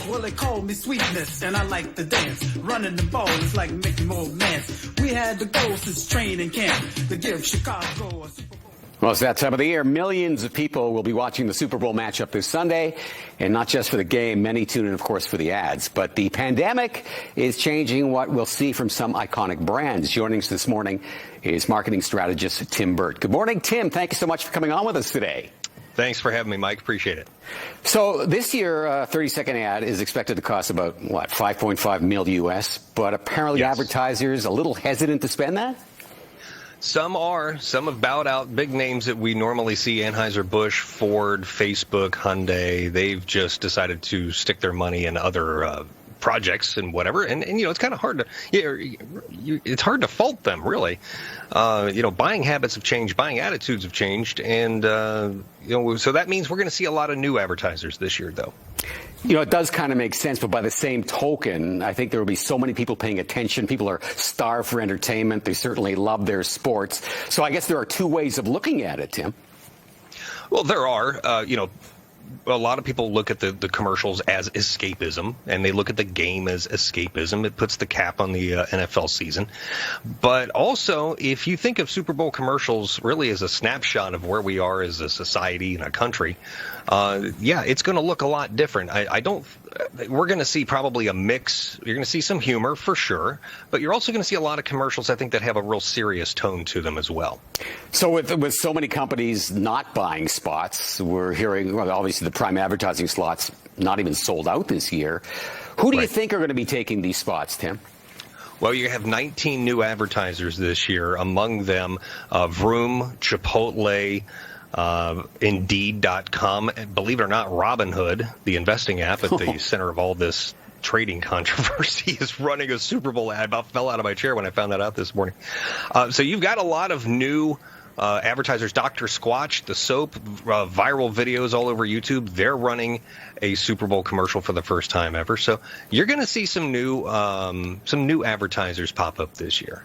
Well, they call me sweetness, and I like to dance. Running the ball is like making more mans. We had the goal since training camp to give Chicago a Super Bowl. Well, it's that time of the year. Millions of people will be watching the Super Bowl matchup this Sunday, and not just for the game. Many tune in, of course, for the ads. But the pandemic is changing what we'll see from some iconic brands. Joining us this morning is marketing strategist Tim Burt. Good morning, Tim. Thank you so much for coming on with us today. Thanks for having me, Mike. Appreciate it. So this year, a 30-second ad is expected to cost about, $5.5 million US, but apparently Yes. Advertisers a little hesitant to spend that? Some are. Some have bowed out. Big names that we normally see, Anheuser-Busch, Ford, Facebook, Hyundai, they've just decided to stick their money in other projects and whatever. And it's kind of hard to, it's hard to fault them, really. Buying habits have changed, buying attitudes have changed. And, so that means we're going to see a lot of new advertisers this year, though. It does kind of make sense, but by the same token, I think there will be so many people paying attention. People are starved for entertainment. They certainly love their sports. So I guess there are two ways of looking at it, Tim. Well, there are, a lot of people look at the commercials as escapism, and they look at the game as escapism. It puts the cap on the NFL season. But also, if you think of Super Bowl commercials really as a snapshot of where we are as a society and a country, it's going to look a lot different. We're going to see probably a mix. You're going to see some humor for sure, but you're also going to see a lot of commercials, I think, that have a real serious tone to them as well. So with so many companies not buying spots, we're hearing, obviously the prime advertising slots not even sold out this year. Who do you think are going to be taking these spots, Tim? Well, you have 19 new advertisers this year, among them Vroom, Chipotle, Indeed.com, and believe it or not, Robinhood, the investing app at the center of all this trading controversy, is running a Super Bowl ad. I about fell out of my chair when I found that out this morning. So you've got a lot of new advertisers. Dr. Squatch, the soap, viral videos all over YouTube, they're running a Super Bowl commercial for the first time ever. So you're going to see some new advertisers pop up this year.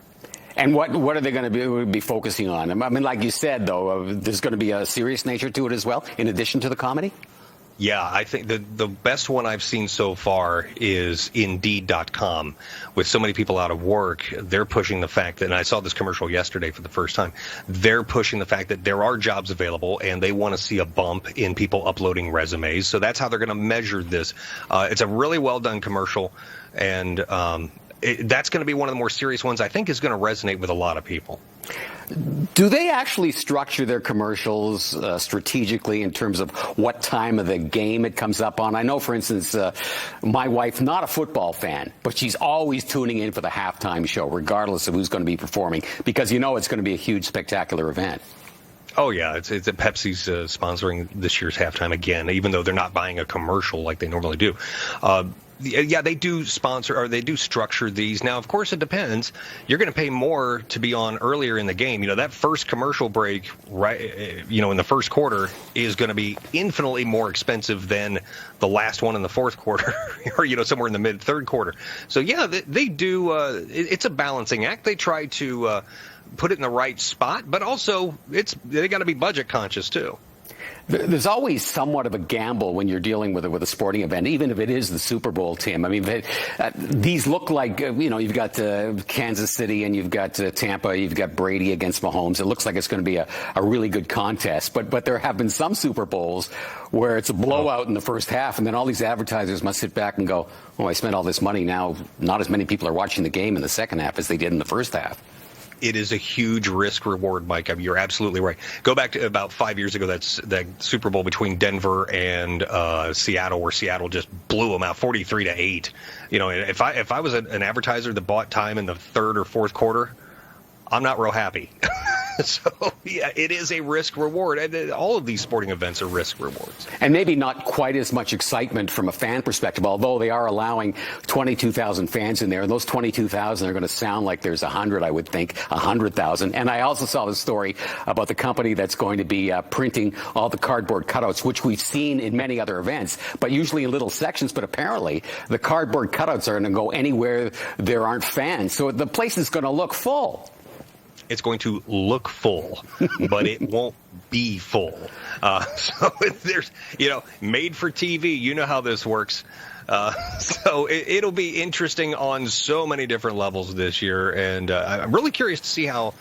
And what are they going to be focusing on? I mean, like you said, though, there's going to be a serious nature to it as well, in addition to the comedy? Yeah, I think the best one I've seen so far is Indeed.com. With so many people out of work, they're pushing the fact that, and I saw this commercial yesterday for the first time, they're pushing the fact that there are jobs available and they want to see a bump in people uploading resumes. So that's how they're going to measure this. It's a really well done commercial, and that's going to be one of the more serious ones I think is going to resonate with a lot of people. Do they actually structure their commercials strategically in terms of what time of the game it comes up on? I know, for instance, my wife, not a football fan, but she's always tuning in for the halftime show, regardless of who's going to be performing, because it's going to be a huge, spectacular event. Oh, yeah. It's Pepsi's sponsoring this year's halftime again, even though they're not buying a commercial like they normally do. Yeah, they do sponsor, or they do structure these. Now, of course, it depends. You're going to pay more to be on earlier in the game. That first commercial break, right, in the first quarter is going to be infinitely more expensive than the last one in the fourth quarter or, somewhere in the mid-third quarter. So, yeah, they do. It's a balancing act. They try to put it in the right spot, but also they got to be budget conscious, too. There's always somewhat of a gamble when you're dealing with a sporting event, even if it is the Super Bowl, Tim. I mean, these look like, you've got Kansas City and you've got Tampa, you've got Brady against Mahomes. It looks like it's going to be a really good contest. But there have been some Super Bowls where it's a blowout in the first half, and then all these advertisers must sit back and go, I spent all this money. Now not as many people are watching the game in the second half as they did in the first half. It is a huge risk reward, Mike. I mean, you're absolutely right. Go back to about 5 years ago, that Super Bowl between Denver and Seattle, where Seattle just blew them out 43-8. If I was an advertiser that bought time in the third or fourth quarter, I'm not real happy. So, yeah, it is a risk reward. And all of these sporting events are risk rewards. And maybe not quite as much excitement from a fan perspective, although they are allowing 22,000 fans in there. And those 22,000 are going to sound like there's 100, I would think, 100,000. And I also saw the story about the company that's going to be printing all the cardboard cutouts, which we've seen in many other events, but usually in little sections. But apparently the cardboard cutouts are going to go anywhere there aren't fans. So the place is going to look full. it's going to look full, but it won't be full. So there's, made for TV. You know how this works. So it'll be interesting on so many different levels this year, and I'm really curious to see how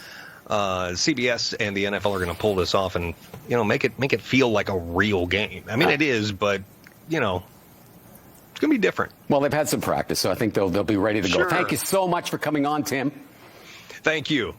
CBS and the NFL are going to pull this off and make it feel like a real game. I mean, it is, but it's going to be different. Well, they've had some practice, so I think they'll be ready to go. Sure. Thank you so much for coming on, Tim. Thank you.